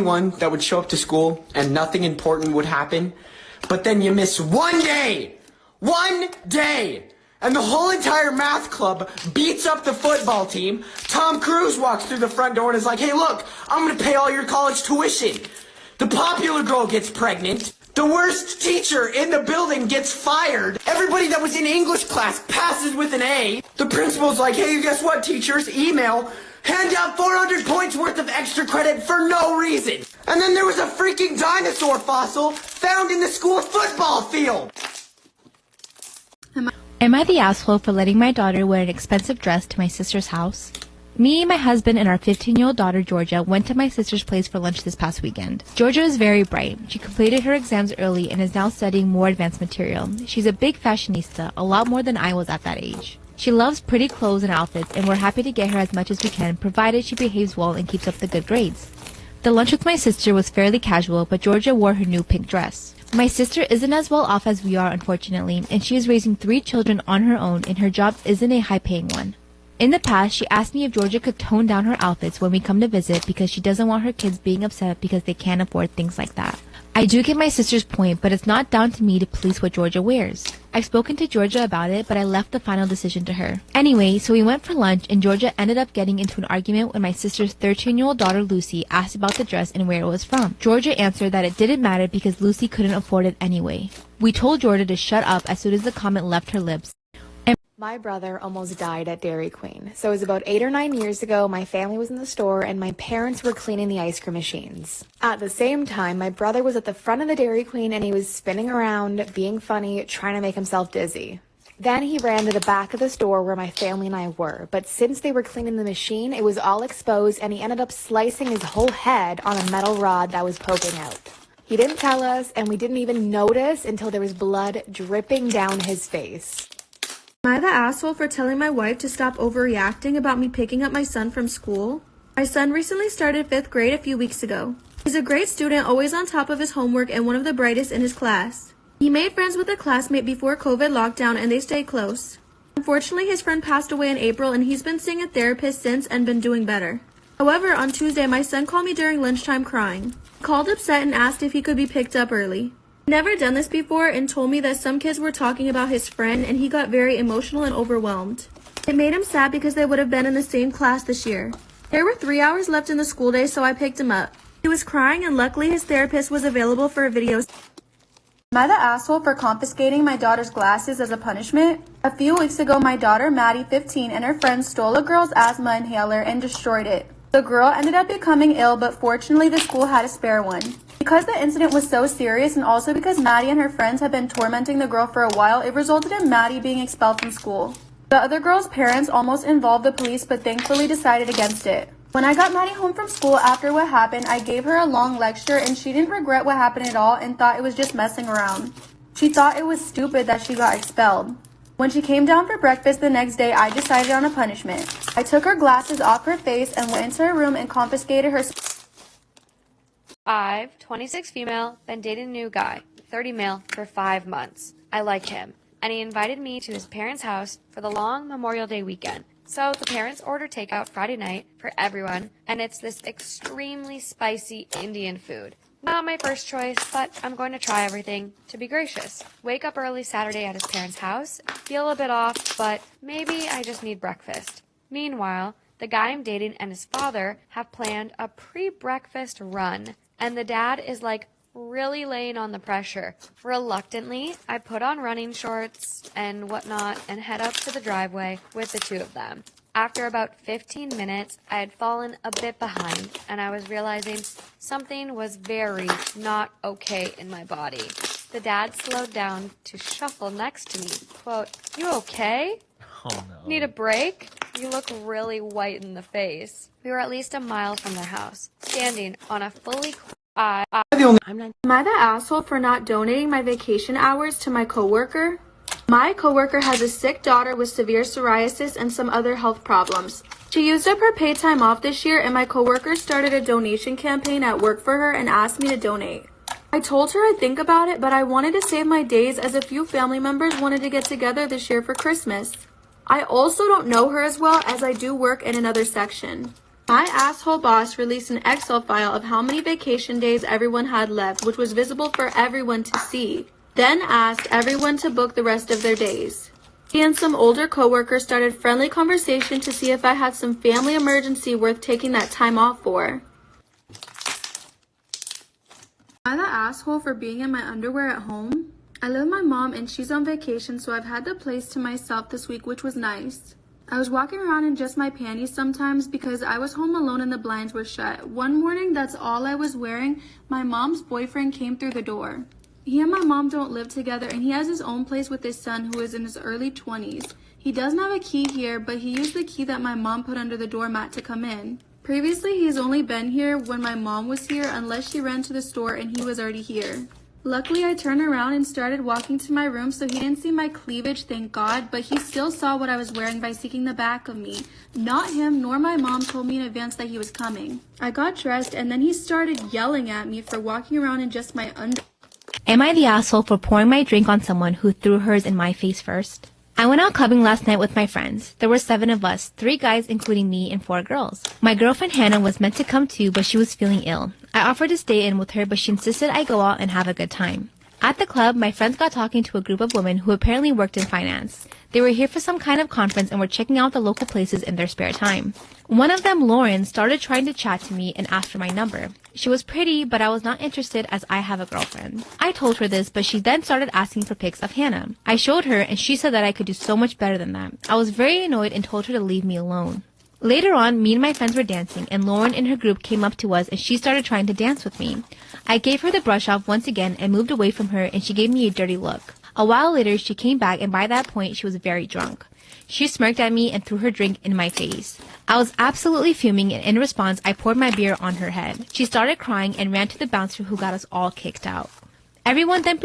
One that would show up to school and nothing important would happen, but then you miss one day, and the whole entire math club beats up the football team. Tom Cruise walks through the front door and is like, hey look, I'm gonna pay all your college tuition. The popular girl gets pregnant. The worst teacher in the building gets fired. Everybody that was in English class passes with an A. The principal's like, hey, guess what, teachers? Email. Hand out 400 points worth of extra credit for no reason. And then there was a freaking dinosaur fossil found in the school football field. Am I the asshole for letting my daughter wear an expensive dress to my sister's house? Me, my husband, and our 15-year-old daughter, Georgia, went to my sister's place for lunch this past weekend. Georgia is very bright. She completed her exams early and is now studying more advanced material. She's a big fashionista, a lot more than I was at that age. She loves pretty clothes and outfits, and we're happy to get her as much as we can, provided she behaves well and keeps up the good grades. The lunch with my sister was fairly casual, but Georgia wore her new pink dress. My sister isn't as well off as we are, unfortunately, and she is raising 3 children on her own, and her job isn't a high-paying one. In the past, she asked me if Georgia could tone down her outfits when we come to visit because she doesn't want her kids being upset because they can't afford things like that. I do get my sister's point, but it's not down to me to police what Georgia wears. I've spoken to Georgia about it, but I left the final decision to her. Anyway, so we went for lunch, and Georgia ended up getting into an argument when my sister's 13-year-old daughter Lucy asked about the dress and where it was from. Georgia answered that it didn't matter because Lucy couldn't afford it anyway. We told Georgia to shut up as soon as the comment left her lips. My brother almost died at Dairy Queen. So it was about 8 or 9 years ago. My family was in the store and my parents were cleaning the ice cream machines. At the same time, my brother was at the front of the Dairy Queen and he was spinning around, being funny, trying to make himself dizzy. Then he ran to the back of the store where my family and I were. But since they were cleaning the machine, it was all exposed and he ended up slicing his whole head on a metal rod that was poking out. He didn't tell us and we didn't even notice until there was blood dripping down his face. Am I the asshole for telling my wife to stop overreacting about me picking up my son from school? My son recently started 5th grade a few weeks ago. He's a great student, always on top of his homework and one of the brightest in his class. He made friends with a classmate before COVID lockdown and they stayed close. Unfortunately, his friend passed away in April and he's been seeing a therapist since and been doing better. However, on Tuesday, my son called me during lunchtime crying. He called upset and asked if he could be picked up early. Never done this before and told me that some kids were talking about his friend and he got very emotional and overwhelmed. It made him sad because they would have been in the same class this year. There were 3 hours left in the school day, so I picked him up. He was crying and luckily his therapist was available for a video. Am I the asshole for confiscating my daughter's glasses as a punishment? A few weeks ago, my daughter Maddie, 15, and her friends stole a girl's asthma inhaler and destroyed it. The girl ended up becoming ill, but fortunately the school had a spare one. Because the incident was so serious and also because Maddie and her friends had been tormenting the girl for a while, it resulted in Maddie being expelled from school. The other girl's parents almost involved the police but thankfully decided against it. When I got Maddie home from school after what happened, I gave her a long lecture and she didn't regret what happened at all and thought it was just messing around. She thought it was stupid that she got expelled. When she came down for breakfast the next day, I decided on a punishment. I took her glasses off her face and went into her room and confiscated her. I've 26 female, been dating a new guy, 30 male, for 5 months. I like him, and he invited me to his parents' house for the long Memorial Day weekend. So the parents ordered takeout Friday night for everyone, and it's this extremely spicy Indian food. Not my first choice, but I'm going to try everything to be gracious. Wake up early Saturday at his parents' house, feel a bit off, but maybe I just need breakfast. Meanwhile, the guy I'm dating and his father have planned a pre-breakfast run. And the dad is like really laying on the pressure. Reluctantly, I put on running shorts and whatnot and head up to the driveway with the two of them. After about 15 minutes, I had fallen a bit behind and I was realizing something was very not okay in my body. The dad slowed down to shuffle next to me. Quote, "You okay? Oh no. Need a break? You look really white in the face." We were at least a mile from their house, standing on a fully Am I the asshole for not donating my vacation hours to my coworker? My coworker has a sick daughter with severe psoriasis and some other health problems. She used up her paid time off this year and my coworker started a donation campaign at work for her and asked me to donate. I told her I'd think about it, but I wanted to save my days as a few family members wanted to get together this year for Christmas. I also don't know her as well as I do work in another section. My asshole boss released an Excel file of how many vacation days everyone had left, which was visible for everyone to see. Then asked everyone to book the rest of their days. He and some older coworkers started friendly conversation to see if I had some family emergency worth taking that time off for. Am I the asshole for being in my underwear at home? I live with my mom and she's on vacation, so I've had the place to myself this week, which was nice. I was walking around in just my panties sometimes because I was home alone and the blinds were shut. One morning, that's all I was wearing. My mom's boyfriend came through the door. He and my mom don't live together and he has his own place with his son who is in his early 20s. He doesn't have a key here, but he used the key that my mom put under the doormat to come in. Previously, he's only been here when my mom was here unless she ran to the store and he was already here. Luckily, I turned around and started walking to my room, so he didn't see my cleavage, thank God, but he still saw what I was wearing by seeking the back of me. Not him nor my mom told me in advance that he was coming. I got dressed and then he started yelling at me for walking around in just my Am I the asshole for pouring my drink on someone who threw hers in my face first? I went out clubbing last night with my friends. There were 7 of us, 3 guys including me and 4 girls. My girlfriend Hannah was meant to come too, but she was feeling ill. I offered to stay in with her, but she insisted I go out and have a good time. At the club, my friends got talking to a group of women who apparently worked in finance. They were here for some kind of conference and were checking out the local places in their spare time. One of them, Lauren, started trying to chat to me and asked for my number. She was pretty, but I was not interested as I have a girlfriend. I told her this, but she then started asking for pics of Hannah. I showed her and she said that I could do so much better than that. I was very annoyed and told her to leave me alone. Later on, me and my friends were dancing and Lauren and her group came up to us and she started trying to dance with me. I gave her the brush off once again and moved away from her and she gave me a dirty look. A while later, she came back and by that point, she was very drunk. She smirked at me and threw her drink in my face. I was absolutely fuming and in response, I poured my beer on her head. She started crying and ran to the bouncer who got us all kicked out. Everyone then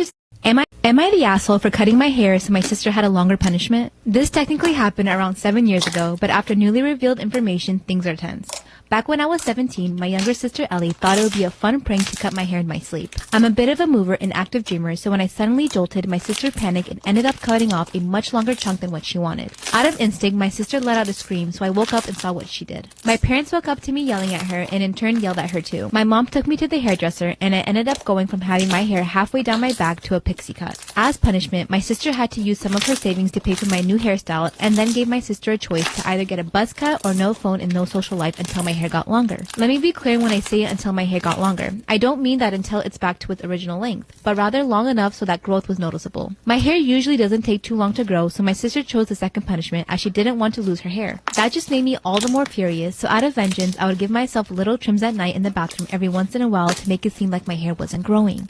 Am I the asshole for cutting my hair so my sister had a longer punishment? This technically happened around 7 years ago, but after newly revealed information, things are tense. Back when I was 17, my younger sister Ellie thought it would be a fun prank to cut my hair in my sleep. I'm a bit of a mover and active dreamer, so when I suddenly jolted, my sister panicked and ended up cutting off a much longer chunk than what she wanted. Out of instinct, my sister let out a scream, so I woke up and saw what she did. My parents woke up to me yelling at her and in turn yelled at her too. My mom took me to the hairdresser and I ended up going from having my hair halfway down my back to a pixie cut. As punishment, my sister had to use some of her savings to pay for my new hairstyle and then gave my sister a choice to either get a buzz cut or no phone and no social life until my hair got longer. Let me be clear when I say until my hair got longer. I don't mean that until it's back to its original length, but rather long enough so that growth was noticeable. My hair usually doesn't take too long to grow, so my sister chose the second punishment as she didn't want to lose her hair. That just made me all the more furious, so out of vengeance, I would give myself little trims at night in the bathroom every once in a while to make it seem like my hair wasn't growing.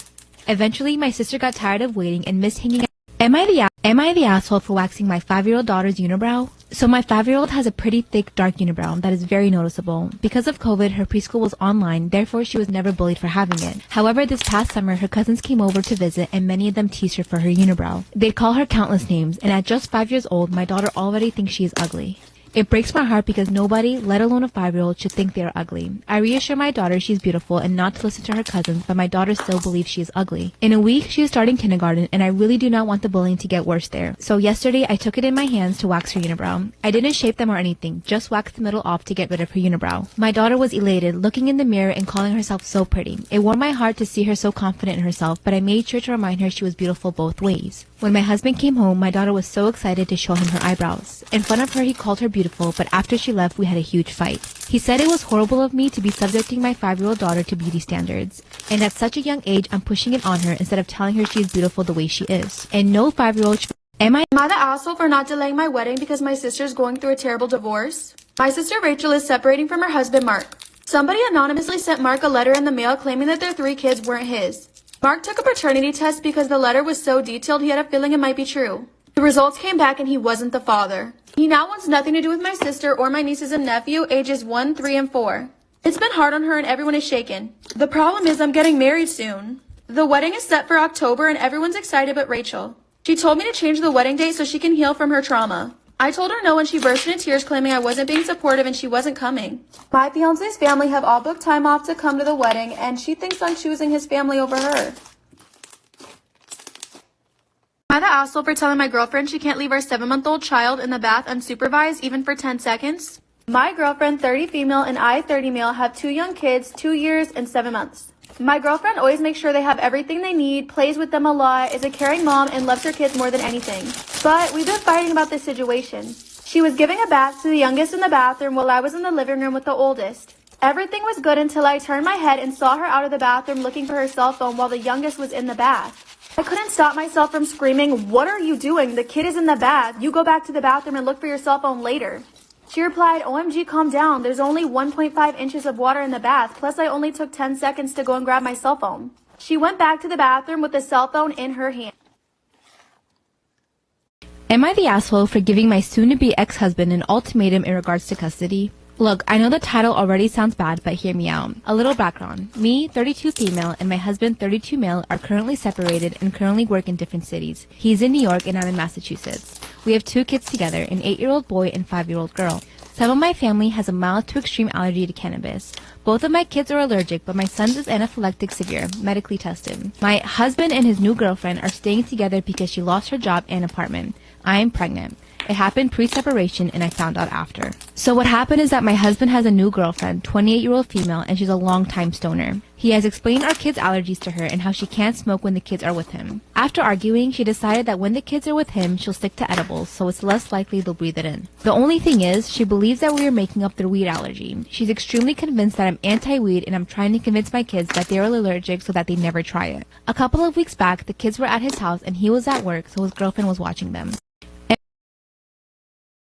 Eventually, my sister got tired of waiting and missed hanging out. Am I the asshole for waxing my 5-year-old daughter's unibrow? So my 5-year-old has a pretty thick, dark unibrow that is very noticeable. Because of COVID, her preschool was online, therefore she was never bullied for having it. However, this past summer, her cousins came over to visit and many of them teased her for her unibrow. They'd call her countless names, and at just 5 years old, my daughter already thinks she is ugly. It breaks my heart because nobody, let alone a 5-year-old, should think they are ugly. I reassure my daughter she's beautiful and not to listen to her cousins, but my daughter still believes she is ugly. In a week, she is starting kindergarten, and I really do not want the bullying to get worse there. So yesterday, I took it in my hands to wax her unibrow. I didn't shape them or anything, just waxed the middle off to get rid of her unibrow. My daughter was elated, looking in the mirror and calling herself so pretty. It warmed my heart to see her so confident in herself, but I made sure to remind her she was beautiful both ways. When my husband came home, my daughter was so excited to show him her eyebrows. In front of her, he called her beautiful, but after she left, we had a huge fight. He said it was horrible of me to be subjecting my 5-year-old daughter to beauty standards. And at such a young age, I'm pushing it on her instead of telling her she is beautiful the way she is. And no 5-year-old should... Am I the asshole for not delaying my wedding because my sister's going through a terrible divorce? My sister Rachel is separating from her husband Mark. Somebody anonymously sent Mark a letter in the mail claiming that their 3 kids weren't his. Mark took a paternity test because the letter was so detailed he had a feeling it might be true. The results came back and he wasn't the father. He now wants nothing to do with my sister or my nieces and nephew, ages 1, 3, and 4. It's been hard on her and everyone is shaken. The problem is I'm getting married soon. The wedding is set for October and everyone's excited but Rachel. She told me to change the wedding date so she can heal from her trauma. I told her no and she burst into tears claiming I wasn't being supportive and she wasn't coming. My fiance's family have all booked time off to come to the wedding and she thinks I'm choosing his family over her. Am I the asshole for telling my girlfriend she can't leave our 7-month-old child in the bath unsupervised even for 10 seconds? My girlfriend, 30 female, and I, 30 male, have 2 young kids, 2 years and 7 months. My girlfriend always makes sure they have everything they need, plays with them a lot, is a caring mom, and loves her kids more than anything. But we've been fighting about this situation. She was giving a bath to the youngest in the bathroom while I was in the living room with the oldest. Everything was good until I turned my head and saw her out of the bathroom looking for her cell phone while the youngest was in the bath. I couldn't stop myself from screaming, "What are you doing? The kid is in the bath. You go back to the bathroom and look for your cell phone later." She replied, "OMG, calm down. There's only 1.5 inches of water in the bath, plus I only took 10 seconds to go and grab my cell phone." She went back to the bathroom with the cell phone in her hand. Am I the asshole for giving my soon-to-be ex-husband an ultimatum in regards to custody? Look, I know the title already sounds bad, but hear me out. A little background. Me, 32 female, and my husband, 32 male, are currently separated and currently work in different cities. He's in New York and I'm in Massachusetts. We have 2 kids together, an 8-year-old boy and 5-year-old girl. Some of my family has a mild to extreme allergy to cannabis. Both of my kids are allergic, but my son's is anaphylactic severe, medically tested. My husband and his new girlfriend are staying together because she lost her job and apartment. I am pregnant. It happened pre-separation and I found out after. So what happened is that my husband has a new girlfriend, 28-year-old female, and she's a long-time stoner. He has explained our kids' allergies to her and how she can't smoke when the kids are with him. After arguing, she decided that when the kids are with him, she'll stick to edibles, so it's less likely they'll breathe it in. The only thing is, she believes that we are making up their weed allergy. She's extremely convinced that I'm anti-weed and I'm trying to convince my kids that they're allergic so that they never try it. A couple of weeks back, the kids were at his house and he was at work, so his girlfriend was watching them.